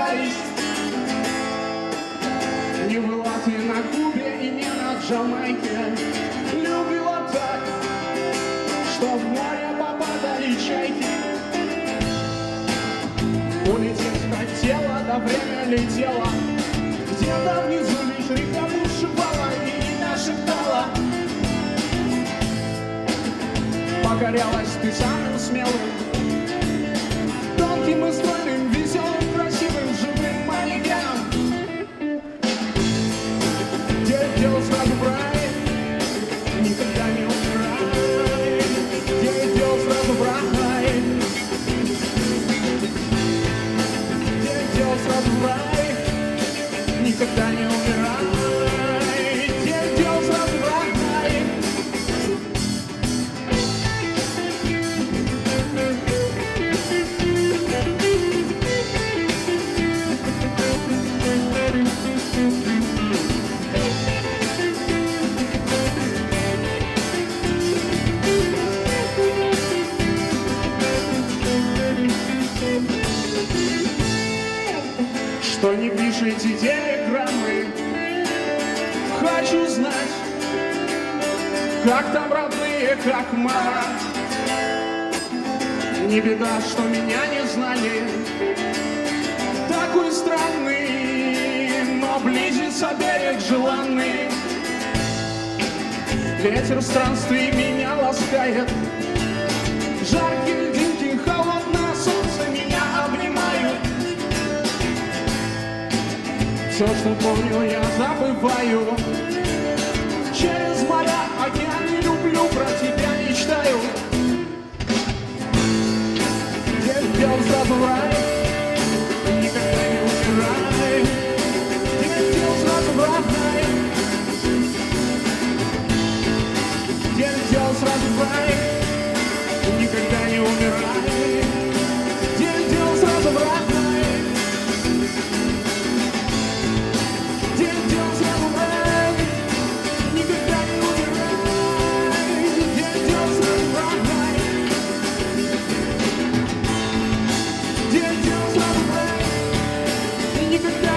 расстались. Не была ты на Кубе и не на Джамайке. Любила так, что в море попадали чайки. Улететь хотела, да время летело. Где-то внизу лишь река бушевала и имя шептала. Покорялась ты самым смелым, тонким и стройным, веселым, красивым, живым манекеном. Дело сразу в рай, никогда не умирай. Дело сразу в рай, дело сразу в рай, никогда не умирай. Дело сразу в рай. Что не пишите телеграммы, хочу знать, как там родные, как мама. Не беда, что меня не знали, такой странный, но близится берег желанный. Ветер странствий меня ласкает, жаркие дымки, холодное солнце меня обнимают. Все, что помню, я забываю. Через моря, океаны люблю, про тебя мечтаю. Дело сразу в рай, никогда не умирай. Дело сразу в рай, дело сразу в рай, никогда не умирай. Дело сразу в рай. Никогда